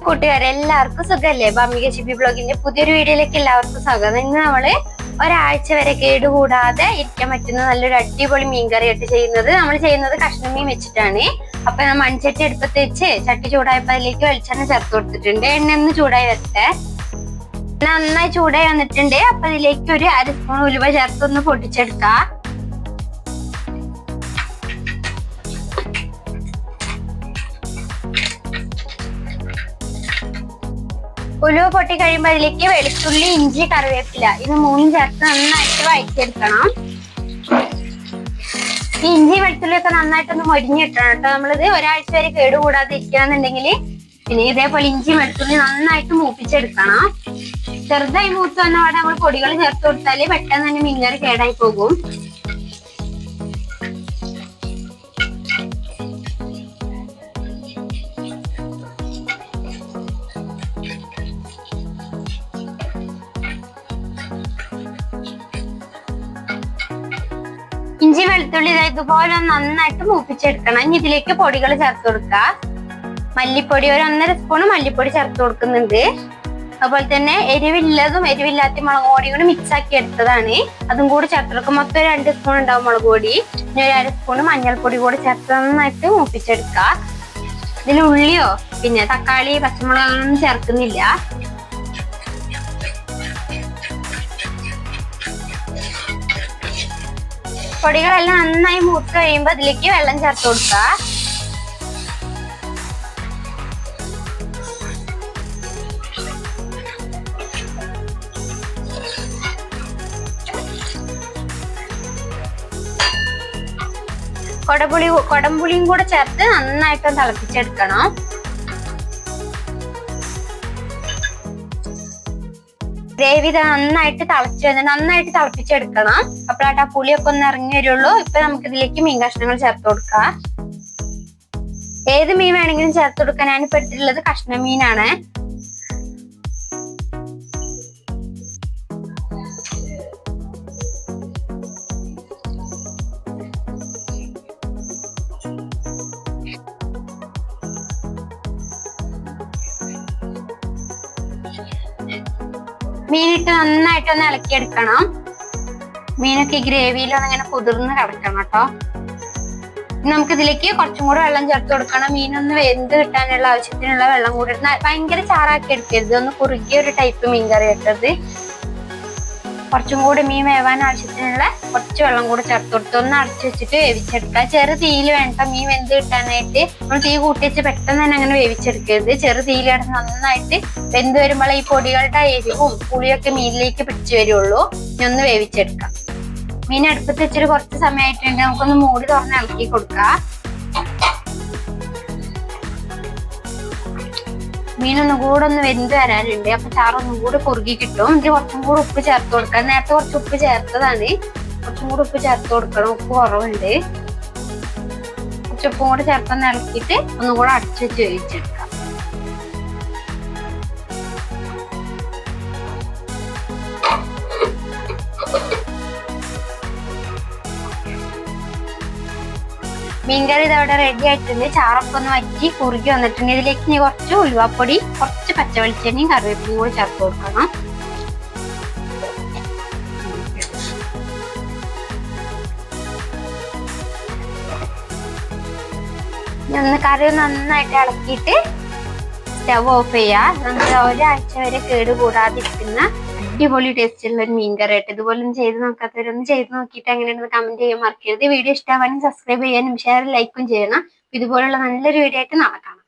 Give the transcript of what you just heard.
കൂട്ടുകാരെ എല്ലാവർക്കും സുഖല്ലേ? ബമ്മിക ചിപ്പി ബ്ലോഗിന്റെ പുതിയൊരു വീഡിയോയിലേക്ക് എല്ലാവർക്കും സ്വാഗതം. ഇന്ന് നമ്മള് ഒരാഴ്ച വരെ കേടുകൂടാതെ ഇരിക്കാൻ പറ്റുന്ന നല്ലൊരു അടിപൊളി മീൻകറി ആയിട്ട് ചെയ്യുന്നത്. നമ്മൾ ചെയ്യുന്നത് കഷ്ണം മീൻ വെച്ചിട്ടാണ്. അപ്പൊ ഞാൻ മൺചട്ടി അടുപ്പത്ത് വെച്ച് ചട്ടി ചൂടായപ്പോ അതിലേക്ക് വെളിച്ചെണ്ണ ചേർത്ത് കൊടുത്തിട്ടുണ്ട്. എണ്ണ ഒന്ന് ചൂടായി വരട്ടെ. നന്നായി ചൂടായി വന്നിട്ടുണ്ട്. അപ്പൊ അതിലേക്ക് ഒരു 1/2 സ്പൂൺ ഉലുവ ചേർത്തൊന്ന് പൊട്ടിച്ചെടുക്കാം. ഉലുവ പൊട്ടി കഴിയുമ്പോൾ അതിലേക്ക് വെളുത്തുള്ളി, ഇഞ്ചി, കറിവേപ്പില ഇത് മൂന്നും ചേർത്ത് നന്നായിട്ട് വഴറ്റിയെടുക്കണം. ഈ ഇഞ്ചി വെളുത്തുള്ളി ഒക്കെ നന്നായിട്ടൊന്ന് മൊരിഞ്ഞിട്ടണം കേട്ടോ. നമ്മളിത് ഒരാഴ്ച വരെ കേടുകൂടാതെ ഇരിക്കണമെന്നുണ്ടെങ്കിൽ പിന്നെ ഇതേപോലെ ഇഞ്ചി വെളുത്തുള്ളി നന്നായിട്ട് മൂപ്പിച്ചെടുക്കണം. ചെറുതായി മൂത്ത് വന്നപാടെ നമ്മൾ പൊടികൾ ചേർത്ത് കൊടുത്താല് പെട്ടെന്ന് തന്നെ മീൻകറി കേടായി പോകും. ഇഞ്ചി വെളുത്തുള്ളി ഇതുപോലെ നന്നായിട്ട് മൂപ്പിച്ചെടുക്കണം. ഇനി ഇതിലേക്ക് പൊടികൾ ചേർത്ത് കൊടുക്കുക. മല്ലിപ്പൊടി ഒരു 1.5 സ്പൂൺ മല്ലിപ്പൊടി ചേർത്ത് കൊടുക്കുന്നുണ്ട്. അതുപോലെ തന്നെ എരിവില്ലതും എരിവില്ലാത്ത മുളക് പൊടി കൂടി മിക്സ് ആക്കി എടുത്തതാണ്. അതും കൂടി ചേർത്ത് കൊടുക്കും. മൊത്തം 2 സ്പൂൺ ഉണ്ടാവും മുളക് പൊടി. ഇനി ഒരു 1/2 സ്പൂൺ മഞ്ഞൾപ്പൊടി കൂടി ചേർത്ത് നന്നായിട്ട് മൂപ്പിച്ചെടുക്കുക. ഇതിൽ ഉള്ളിയോ പിന്നെ തക്കാളി, പച്ചമുളകൊന്നും ചേർക്കുന്നില്ല. പൊടികളെല്ലാം നന്നായി മൂത്ത് കഴിയുമ്പോൾ അതിലേക്ക് വെള്ളം ചേർത്ത് കൊടുക്കുക. കൊടംപുളിയും കൂടെ ചേർത്ത് നന്നായിട്ട് തിളപ്പിച്ചെടുക്കണം. ഗ്രേവി നന്നായിട്ട് നന്നായിട്ട് തിളപ്പിച്ചെടുക്കണം. അപ്പോഴാട്ട് ആ പുളിയൊക്കെ ഒന്ന് ഇറങ്ങി വരുള്ളൂ. ഇപ്പൊ നമുക്ക് ഇതിലേക്ക് മീൻ കഷ്ണങ്ങൾ ചേർത്ത് കൊടുക്കാം. ഏത് മീൻ വേണമെങ്കിലും ചേർത്ത് കൊടുക്കാൻ. ഞാനിപ്പോ എടുത്തിട്ടുള്ളത് കഷ്ണ മീനാണ്. മീനിട്ട് നന്നായിട്ടൊന്ന് ഇളക്കിയെടുക്കണം. മീനൊക്കെ ഗ്രേവിയിലൊന്ന് ഇങ്ങനെ കുതിർന്ന് കിടക്കണം കേട്ടോ. നമുക്ക് ഇതിലേക്ക് കുറച്ചും കൂടെ വെള്ളം ചേർത്ത് കൊടുക്കണം. മീനൊന്ന് വെന്ത് കിട്ടാനുള്ള ആവശ്യത്തിനുള്ള വെള്ളം കൂടി ഭയങ്കര ചാറാക്കി എടുക്കരുത്. ഒന്ന് കുറുകിയ ഒരു ടൈപ്പ് മീൻ കറി ഇട്ടത്. കുറച്ചും കൂടി മീൻ വേവാൻ ആവശ്യത്തിനുള്ള കുറച്ച് വെള്ളം കൂടെ ചേർത്ത് കൊടുത്ത് ഒന്ന് അടച്ചു വെച്ചിട്ട് വേവിച്ചെടുക്കുക. ചെറു തീയിൽ വേണ്ട മീൻ വെന്ത് കിട്ടാനായിട്ട്. നമ്മൾ തീ കൂട്ടി വെച്ച് പെട്ടെന്ന് തന്നെ അങ്ങനെ വേവിച്ചെടുക്കരുത്. ചെറു തീയിൽ കിടന്ന് നന്നായിട്ട് വെന്ത് വരുമ്പോൾ ഈ പൊടികളുടെ എരിവും പുളിയൊക്കെ മീനിലേക്ക് പിടിച്ചു വരുള്ളൂ. ഇനി ഒന്ന് വേവിച്ചെടുക്കാം. മീൻ അടുപ്പത്ത് വെച്ചിട്ട് കുറച്ച് സമയമായിട്ടുണ്ട്. നമുക്കൊന്ന് മൂടി തുറന്ന് ഇളക്കി കൊടുക്കാം. മീനൊന്നും കൂടെ ഒന്ന് വെന്ത് വരാനുണ്ട്. അപ്പൊ ചാറൊന്നും കൂടെ കുറുകി കിട്ടും. ഇത് കുറച്ചും കൂടെ ഉപ്പ് ചേർത്ത് കൊടുക്കാം. നേരത്തെ കുറച്ച് ഉപ്പ് ചേർത്തതാണ്. കുറച്ചും കൂടെ ഉപ്പ് ചേർത്ത് കൊടുക്കണം. ഉപ്പ് കുറവുണ്ട്. കുറച്ച് ഉപ്പും കൂടെ ചേർത്തൊന്ന് ഇളക്കിയിട്ട് ഒന്നും കൂടെ അടച്ചു വെച്ച് വേവിച്ചെടുക്കാം. മീൻകറി ഇതവിടെ റെഡി ആയിട്ടുണ്ട്. ചാറൊക്കെ ഒന്ന് വറ്റി കുറുകി വന്നിട്ടുണ്ട്. ഇതിലേക്ക് ഇനി കുറച്ച് ഉലുവാപ്പൊടി, കുറച്ച് പച്ചവെളിച്ചെണ്ണയും കറിവേപ്പിലയും കൂടി ചേർത്ത് കൊടുക്കണം. കറി നന്നായിട്ട് ഇളക്കിയിട്ട് സ്റ്റവ് ഓഫ് ചെയ്യുക. നമുക്ക് ഒരാഴ്ച വരെ കേടുകൂടാതിരിക്കുന്ന അടിപൊളി ടേസ്റ്റ് ഉള്ള ഒരു മീൻകറി ആയിട്ട്. ഇതുപോലെ ചെയ്ത് നോക്കാത്തവരൊന്ന് ചെയ്ത് നോക്കിയിട്ട് എങ്ങനെയാണെന്ന് കമന്റ് ചെയ്യാൻ മറക്കരുത്. വീഡിയോ ഇഷ്ടമാവാനും സബ്സ്ക്രൈബ് ചെയ്യാനും ഷെയർ ലൈക്കും ചെയ്യണം. ഇതുപോലുള്ള നല്ലൊരു വീഡിയോ ആയിട്ട് നാളെ കാണാം.